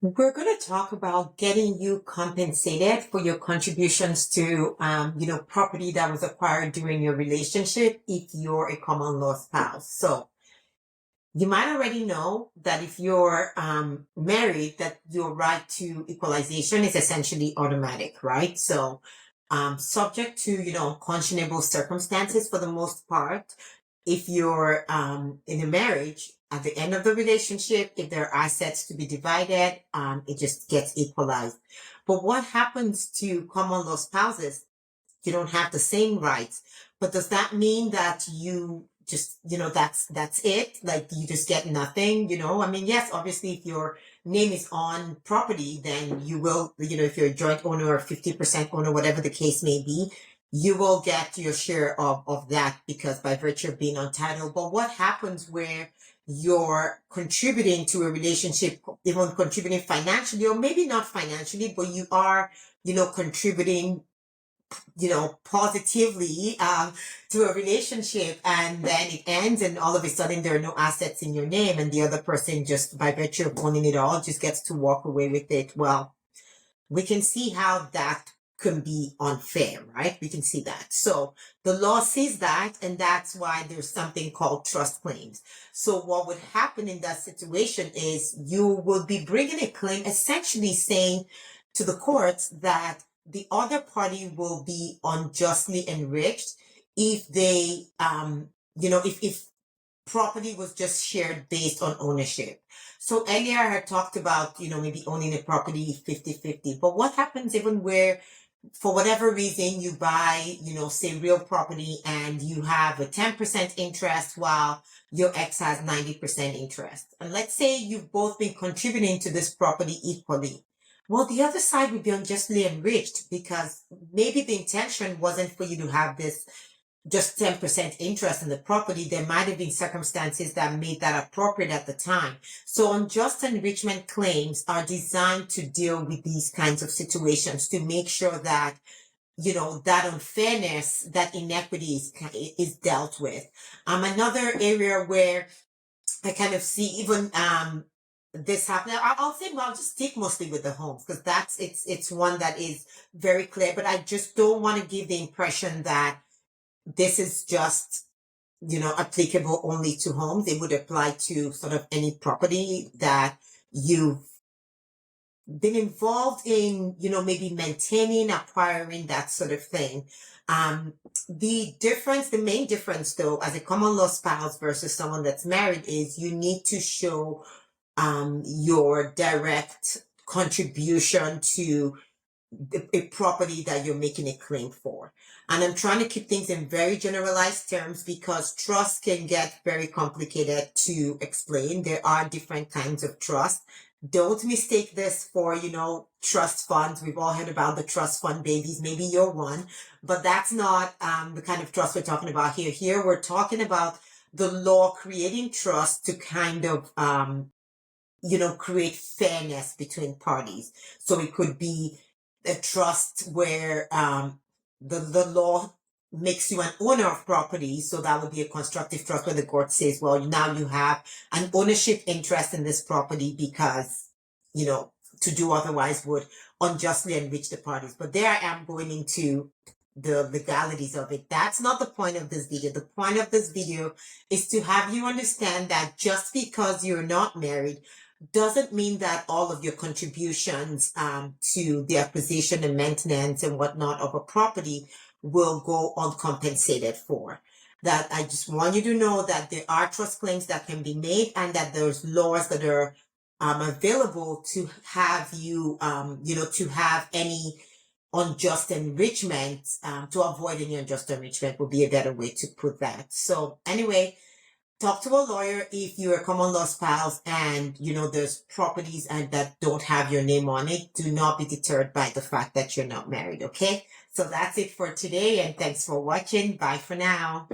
We're going to talk about getting you compensated for your contributions to, property that was acquired during your relationship if you're a common law spouse. So you might already know that if you're married, that your right to equalization is essentially automatic, right? So subject to, unconscionable circumstances for the most part, if you're in a marriage, at the end of the relationship, if there are assets to be divided, it just gets equalized. But what happens to common law spouses? You don't have the same rights. But does that mean that you just, that's it? Like you just get nothing, I mean, yes, obviously if your name is on property, then you will, if you're a joint owner or 50% owner, whatever the case may be, you will get your share of that because by virtue of being on title. But what happens where you're contributing to a relationship, even contributing financially, or maybe not financially, but you are, contributing positively to a relationship, and then it ends and all of a sudden there are no assets in your name and the other person just by virtue of owning it all just gets to walk away with it. Well, we can see how that can be unfair, right? We can see that. So the law says that, and that's why there's something called trust claims. So what would happen in that situation is you will be bringing a claim essentially saying to the courts that the other party will be unjustly enriched if they, if property was just shared based on ownership. So earlier I had talked about, maybe owning a property 50-50. But what happens even where, for whatever reason, you buy, say real property and you have a 10% interest while your ex has 90% interest. And let's say you've both been contributing to this property equally. Well, the other side would be unjustly enriched because maybe the intention wasn't for you to have this just 10% interest in the property. There might have been circumstances that made that appropriate at the time. So unjust enrichment claims are designed to deal with these kinds of situations to make sure that, that unfairness, that inequity is dealt with. Another area where I kind of see even, this happening. I'll say, well, I'll just stick mostly with the homes because it's one that is very clear, but I just don't want to give the impression that this is just, applicable only to homes. It would apply to sort of any property that you've been involved in, maybe maintaining, acquiring, that sort of thing. The main difference though, as a common law spouse versus someone that's married is you need to show your direct contribution to a property that you're making a claim for. And I'm trying to keep things in very generalized terms because trust can get very complicated to explain. There are different kinds of trust. Don't mistake this for, trust funds. We've all heard about the trust fund babies. Maybe you're one, but that's not the kind of trust we're talking about here. Here we're talking about the law creating trust to kind of, create fairness between parties. So it could be a trust where the law makes you an owner of property. So that would be a constructive trust where the court says, well, now you have an ownership interest in this property because, to do otherwise would unjustly enrich the parties. But there I am going into the legalities of it. That's not the point of this video. The point of this video is to have you understand that just because you're not married doesn't mean that all of your contributions to the acquisition and maintenance and whatnot of a property will go uncompensated for. That I just want you to know that there are trust claims that can be made and that there's laws that are available to have you, to have any unjust enrichment, to avoid any unjust enrichment would be a better way to put that. So anyway, talk to a lawyer if you're a common law spouse and, there's properties and that don't have your name on it. Do not be deterred by the fact that you're not married, okay? So that's it for today, and thanks for watching. Bye for now.